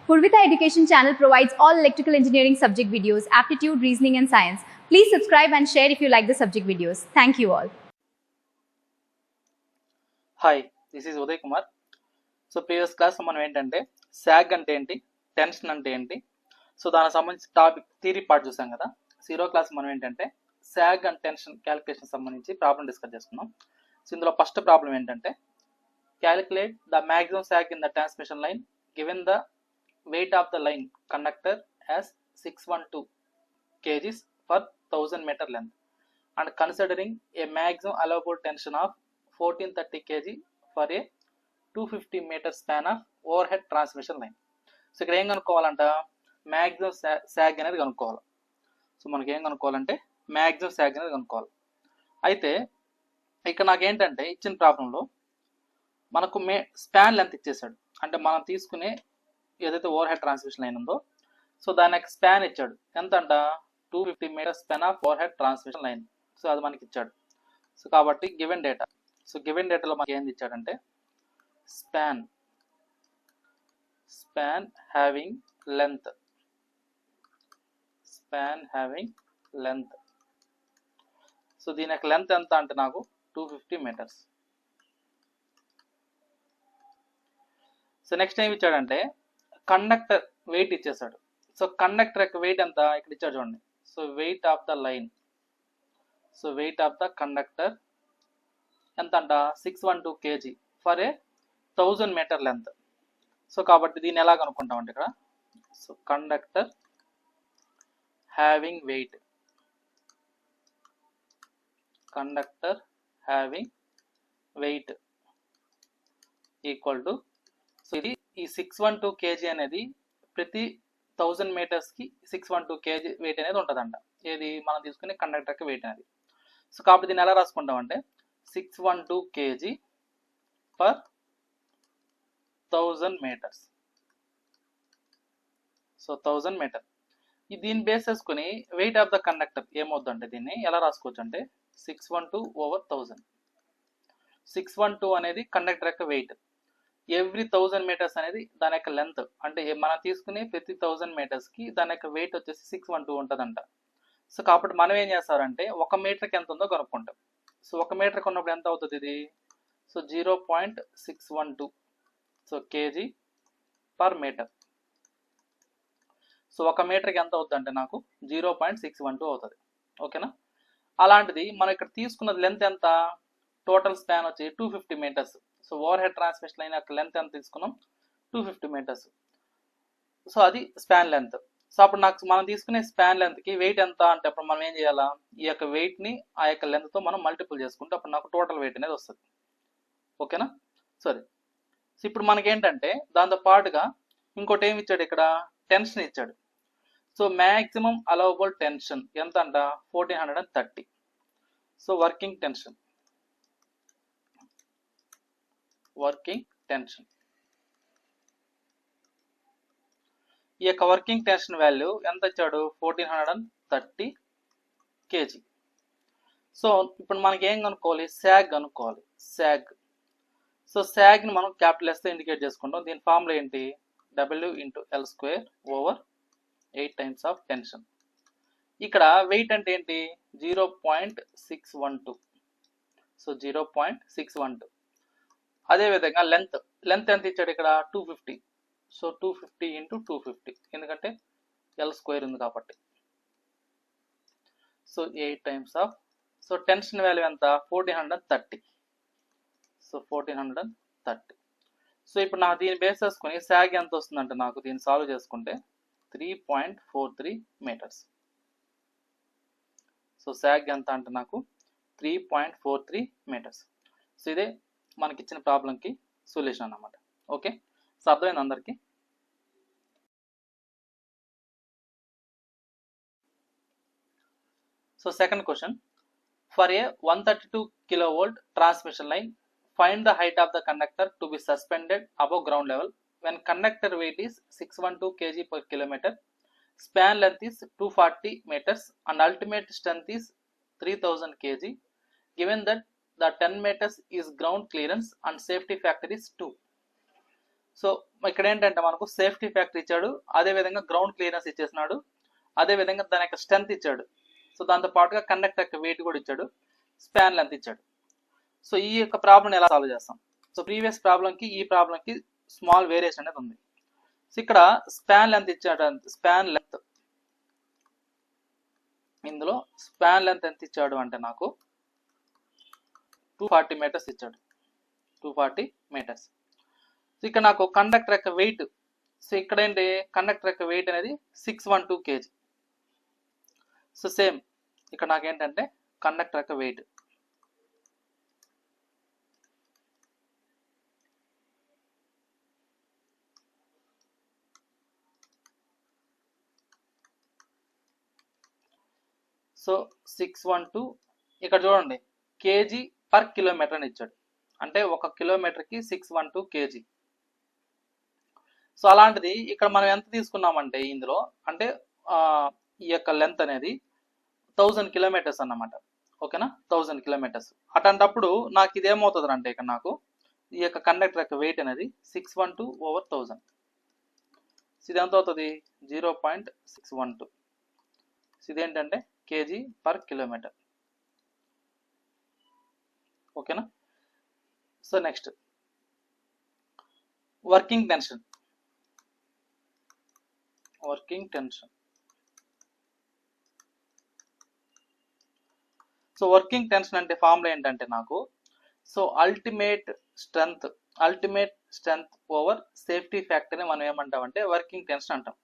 Purvita Education Channel provides all electrical engineering subject videos, aptitude, reasoning and science. Please subscribe and share if you like the subject videos. Thank you all. Hi, this is Uday Kumar. So previous class మనం ఏంటంటే SAG అంటే ఏంటి, tension అంటే ఏంటి, so దానికి సంబంధించి topic theory part చూసాం కదా. జీరో క్లాస్ మనం ఏంటంటే SAG అండ్ టెన్షన్ క్యాలిక్యులేషన్ సంబంధించి ప్రాబ్లం డిస్కస్ చేసుకున్నాం. సో ఇందులో ఫస్ట్ ప్రాబ్లం ఏంటంటే calculate the maximum SAG in the transmission line given the weight of the line conductor as 612 kgs per 1000 meter length and considering a maximum allowable tension of 1430 kg for a 250 meter span of overhead transmission line. So ఇక్కడ ఏం కనుక్కోవాలంట, maximum SAG అనేది కనుక్కోవాలి. So మనకి ఏం కనుక్కోవాలంటే maximum SAG అనేది కనుక్కోవాలి. అయితే ఇక్కడ నాకేంటంటే ఇచ్చిన ప్రాబ్లంలో మనకు స్పాన్ లెంత్ ఇచ్చేసాడు, అంటే మనం తీసుకునే ఏదైతే ఓవర్ హెడ్ ట్రాన్స్మిషన్ లైన్ ఉందో సో దాని యొక్క స్పాన్ ఇచ్చాడు. ఎంత అంట, 250 meters span of overhead transmission line. So అది మనకి ఇచ్చాడు. సో కాబట్టి గివెన్ డేటా, సో గివెన్ డేటాలో మనకి ఏంది ఇచ్చాడంటే స్పాన్ హ్యావింగ్ లెంత్, సో దీని యొక్క లెంత్ ఎంత అంటే నాకు 250 మీటర్స్. సో నెక్స్ట్ ఏమి ఇచ్చాడంటే కండక్టర్ వెయిట్ ఇచ్చేసాడు. సో కండక్టర్ యొక్క వెయిట్ ఎంత ఇక్కడ ఇచ్చాడు చూడండి. So weight of the line, so weight of the conductor ఎంత అంట 612 kg for a 1000 meter length. So కాబట్టి దీన్ని ఎలా కనుక్కుంటామంటే ఇక్కడ so conductor having weight equal to, so ఇది ఈ 612 kg అనేది ప్రతి 1000 మీటర్స్కి 612 kg వెయిట్ అనేది ఉంటుందంట. ఏది మనం తీసుకునే కండక్టర్కి వెయిట్ అనేది. సో కాబట్టి దీన్ని ఎలా రాసుకుంటామంటే 612 kg per 1000 meters. So 1000 meter దీన్ని బేస్ చేసుకుని వెయిట్ ఆఫ్ ద కండక్టర్ ఏమవుతుందంటే దీన్ని ఎలా రాసుకోవచ్చు అంటే 612/1000. 612 అనేది కండక్టర్ యొక్క వెయిట్, ఎవ్రీ 1000 మీటర్స్ అనేది దాని యొక్క లెంత్, అంటే మనం తీసుకునే ప్రతి 1000 మీటర్స్కి దాని యొక్క వెయిట్ వచ్చేసి 612 ఉంటుందంట. సో కాబట్టి మనం ఏం చేస్తారంటే 1 మీటర్కి ఎంత ఉందో కనుక్కుంటాం. సో 1 మీటర్కి ఉన్నప్పుడు ఎంత అవుతుంది ఇది, so 0.612 so kg per meter. So 1 మీటర్కి ఎంత అవుతుంది అంటే నాకు 0.612 అవుతుంది. ఓకేనా. అలాంటిది మనం ఇక్కడ తీసుకున్న లెంత్ ఎంత, టోటల్ స్పాన్ వచ్చి 250 meters. So overhead transmission line యొక్క లెంత్ ఎంత తీసుకున్నాం, 250 మీటర్స్. సో అది స్పాన్ లెంత్. సో అప్పుడు నాకు మనం తీసుకునే స్పాన్ లెంత్కి వెయిట్ ఎంత అంటే అప్పుడు మనం ఏం చేయాలా, ఈ యొక్క వెయిట్ని ఆ యొక్క లెంత్తో మనం మల్టిపుల్ చేసుకుంటే అప్పుడు నాకు టోటల్ వెయిట్ అనేది వస్తుంది. ఓకేనా. సరే, సో ఇప్పుడు మనకేంటంటే దాంతో పాటుగా ఇంకోటి ఏమి ఇచ్చాడు, ఇక్కడ టెన్షన్ ఇచ్చాడు. సో మ్యాక్సిమం అలవబుల్ టెన్షన్ ఎంత అంట 1430. సో వర్కింగ్ టెన్షన్ ఈ యొక్క వర్కింగ్ టెన్షన్ వాల్యూ ఎంత ఇచ్చాడు 1430 kg. సో ఇప్పుడు మనకి ఏం కనుక్కోవాలి, SAG కనుక్కోవాలి. సో SAGని మనం క్యాపిటల్ S తో ఇండికేట్ చేసుకుంటాం. దీని ఫార్ములా ఏంటి, W/L²/8 టైమ్స్ ఆఫ్ టెన్షన్. ఇక్కడ వెయిట్ అంటే ఏంటి 0.612. సో 0.612. అదేవిధంగా లెంత్ ఎంత ఇచ్చాడు ఇక్కడ 250. సో 250 × 250, ఎందుకంటే L² ఉంది కాబట్టి. So 8 times of, so tension value ఎంత 1430. సో 1430. సో ఇప్పుడు నాకు దీన్ని బేస్ చేసుకుని SAG ఎంత వస్తుందంటే నాకు దీన్ని సాల్వ్ చేసుకుంటే 3.43 మీటర్స్. సో SAG ఎంత అంటే నాకు 3.43 మీటర్స్. సో ఇదే మనకి ఇచ్చిన ప్రాబ్లంకి సొల్యూషన్ అన్నమాట. ఓకే, సో అర్థమైంది అందరికీ. So second question, for a 132 kV transmission line find the height of the conductor to be suspended above ground level when conductor weight is 612 kg per kilometer, span length is 240 meters and ultimate strength is 3000 kg, given that the 10 meters is ground clearance and safety factor is 2. So ఇక్కడ ఏంటంటే మనకు safety factor ఇచ్చాడు, అదేవిధంగా ground clearance ఇచ్చేసినాడు, అదేవిధంగా దాని యొక్క strength ఇచ్చాడు. So దాంతో పాటుగా కండక్టర్ యొక్క వెయిట్ కూడా ఇచ్చాడు, స్పాన్ లెంత్ ఇచ్చాడు. సో ఈ యొక్క ప్రాబ్లం ఎలా సాల్వ్ చేస్తాం? సో ప్రీవియస్ ప్రాబ్లంకి ఈ ప్రాబ్లంకి స్మాల్ వేరియేషన్ అనేది ఉంది. సో ఇక్కడ స్పాన్ లెంత్ ఇచ్చాడు, స్పాన్ లెంత్ ఇందులో స్పాన్ లెంత్ ఎంత ఇచ్చాడు అంటే నాకు 240 మీటర్స్ ఇచ్చాడు, 240 మీటర్స్. సో ఇక్కడ నాకు కండక్టర్ యొక్క వెయిట్, సో ఇక్కడ ఏంటి కండక్టర్ యొక్క వెయిట్ అనేది 612 kg. సో సేమ్ ఇక్కడ నాకేంటంటే కండక్టర్ యొక్క వెయిట్ సో 612, ఇక్కడ చూడండి కేజీ పర్ కిలోమీటర్ అని ఇచ్చాడు, అంటే 1 కిలోమీటర్కి 612 kg. సో అలాంటిది ఇక్కడ మనం ఎంత తీసుకున్నామంటే ఇందులో అంటే ఈ యొక్క లెంత్ అనేది 1000 కిలోమీటర్స్ అన్నమాట. ఓకేనా, 1000 కిలోమీటర్స్. అట్లాంటప్పుడు నాకు ఇది ఏమవుతుంది అంటే ఇక్కడ నాకు ఈ యొక్క కండక్టర్ యొక్క వెయిట్ అనేది 612/1000. ఇది ఎంత అవుతుంది? 0.612. ఇదేంటంటే కేజీ పర్ కిలోమీటర్. ఓకేనా. So next working tension. So working tension అంటే ఫార్ములా ఏంటంటే నాకు so ultimate strength over safety ఫ్యాక్టర్ని మనం ఏమంటామంటే వర్కింగ్ టెన్షన్ అంటాం.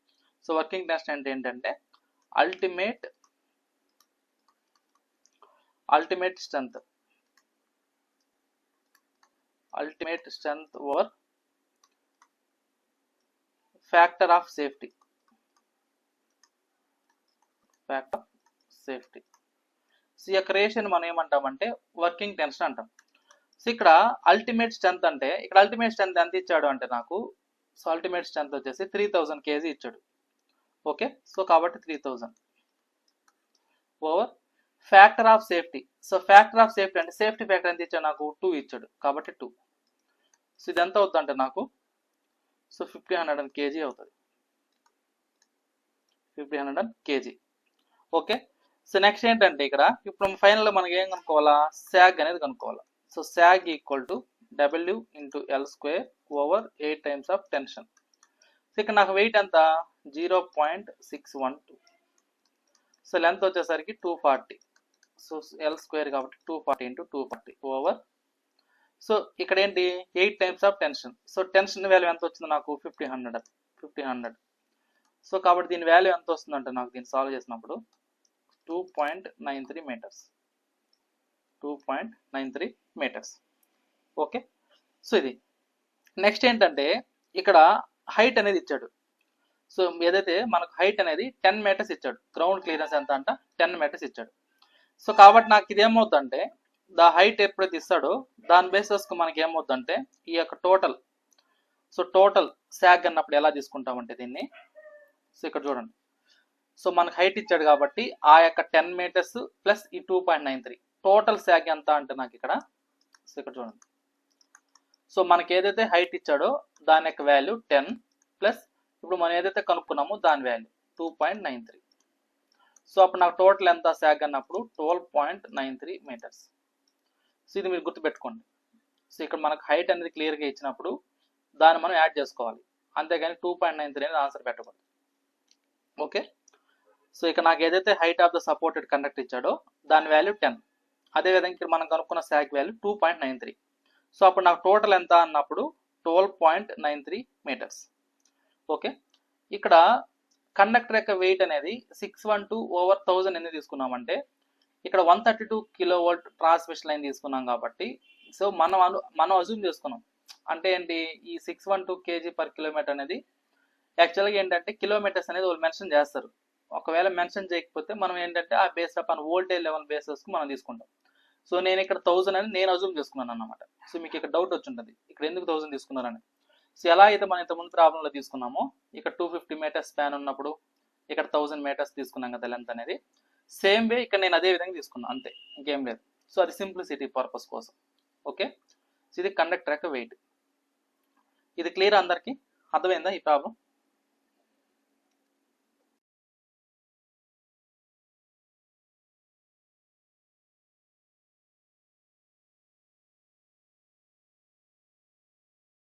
సో వర్కింగ్ టెన్షన్ అంటే ఏంటంటే ultimate strength over factor of safety. So ఈ యొక్క రేషియోని మనం ఏమంటామంటే వర్కింగ్ టెన్షన్ అంటాం. సో ఇక్కడ అల్టిమేట్ స్ట్రెంత్ అంటే ఇక్కడ అల్టిమేట్ స్ట్రెంత్ ఎంత ఇచ్చాడు అంటే నాకు సో అల్టిమేట్ స్ట్రెంత్ వచ్చేసి 3000 kg ఇచ్చాడు. ఓకే, సో కాబట్టి 3000 over factor of safety. So factor of safety అంటే సేఫ్టీ ఫ్యాక్టర్ ఎంత ఇచ్చాడు నాకు 2 ఇచ్చాడు కాబట్టి 2. సో ఇది ఎంత అవుతుంది అంటే నాకు సో 1500 kg అవుతుంది, 1500 kg. ఓకే, సో నెక్స్ట్ ఏంటంటే ఇక్కడ ఇప్పుడు ఫైనల్గా మనకి ఏం కనుక్కోవాలా? శాగ్ అనేది కనుక్కోవాలా. So sag equal to W × L² over 8 times of tension. So ఇక్కడ నాకు వెయిట్ ఎంత? 0.612. సో లెంత్ వచ్చేసరికి 240. సో L² కాబట్టి 240 × 240 ఓవర్. సో ఇక్కడ ఏంటి 8 times of tension. So tension value ఎంత వచ్చింది నాకు? 1500. సో కాబట్టి దీని వాల్యూ ఎంత వస్తుందంటే నాకు దీన్ని సాల్వ్ చేసినప్పుడు 2.93 మీటర్స్. 2.93 మీటర్స్. ఓకే, సో ఇది నెక్స్ట్ ఏంటంటే ఇక్కడ హైట్ అనేది ఇచ్చాడు. సో ఏదైతే మనకు హైట్ అనేది 10 మీటర్స్ ఇచ్చాడు, గ్రౌండ్ క్లియరెన్స్ ఎంత అంట 10 మీటర్స్ ఇచ్చాడు. సో కాబట్టి నాకు ఇది ఏమవుతుందంటే ద హైట్ ఎప్పుడైతే ఇస్తాడో దాని బేసిస్కి మనకి ఏమవుతుందంటే ఈ యొక్క టోటల్ శాగ్ అన్నప్పుడు ఎలా తీసుకుంటామంటే దీన్ని సో ఇక్కడ చూడండి. సో మనకు హైట్ ఇచ్చాడు కాబట్టి ఆ యొక్క 10 మీటర్స్ ప్లస్ ఈ 2.93 టోటల్ శాగ్ ఎంత అంటే నాకు ఇక్కడ సో ఇక్కడ చూడండి. సో మనకి ఏదైతే హైట్ ఇచ్చాడో దాని యొక్క వాల్యూ 10 ప్లస్ ఇప్పుడు మనం ఏదైతే కనుక్కున్నామో దాని వాల్యూ 2.93. సో అప్పుడు నాకు టోటల్ ఎంత శాగ్ అన్నప్పుడు 12.93 మీటర్స్. సో ఇది మీరు గుర్తుపెట్టుకోండి. సో ఇక్కడ మనకు హైట్ అనేది క్లియర్గా ఇచ్చినప్పుడు దాన్ని మనం యాడ్ చేసుకోవాలి, అంతేగాని 2.93 అనేది ఆన్సర్ పెట్టకూడదు. ఓకే, సో ఇక్కడ నాకు ఏదైతే height of the supported conductor ఇచ్చాడో దాని వాల్యూ 10, అదేవిధంగా ఇక్కడ మనం కనుక్కున్న శాగ్ వాల్యూ 2.93. సో అప్పుడు నాకు టోటల్ ఎంత అన్నప్పుడు 12.93 మీటర్స్. ఓకే, ఇక్కడ కండక్టర్ యొక్క వెయిట్ అనేది 612/1000 ఎందుకు తీసుకున్నామంటే ఇక్కడ 132 kV ట్రాన్స్మిషన్ లైన్ తీసుకున్నాం కాబట్టి సో మనం అజ్యూమ్ చేసుకున్నాం అంటే ఏంటి ఈ 612 kg/km అనేది యాక్చువల్గా ఏంటంటే కిలోమీటర్స్ అనేది వాళ్ళు మెన్షన్ చేస్తారు. ఒకవేళ మెన్షన్ చేయకపోతే మనం ఏంటంటే ఆ బేస్డ్ అప్ వోల్టేజ్ లెవెల్ బేసెస్కి మనం తీసుకుంటాం. సో నేను ఇక్కడ 1000 అని నేను అజ్యూమ్ చేసుకున్నాను అన్నమాట. సో మీకు ఇక్కడ డౌట్ వచ్చి ఉంటుంది ఇక్కడ ఎందుకు 1000 తీసుకున్నారని. సో ఎలా అయితే మనం ఇంతకుముందు ప్రాబ్లంలో తీసుకున్నామో ఇక్కడ 250 మీటర్స్ స్పాన్ ఉన్నప్పుడు ఇక్కడ 1000 మీటర్స్ తీసుకున్నాం కదా లెంత్ అనేది, సేమ్ వే ఇక్కడ నేను అదే విధంగా తీసుకున్నాను, అంతే ఇంకేం లేదు. సో అది సింప్లిసిటీ పర్పస్ కోసం. ఓకే, సో ఇది కండక్టర్ యొక్క వెయిట్. ఇది క్లియర్ అందరికీ? అర్థమైందా ఈ ప్రాబ్లం?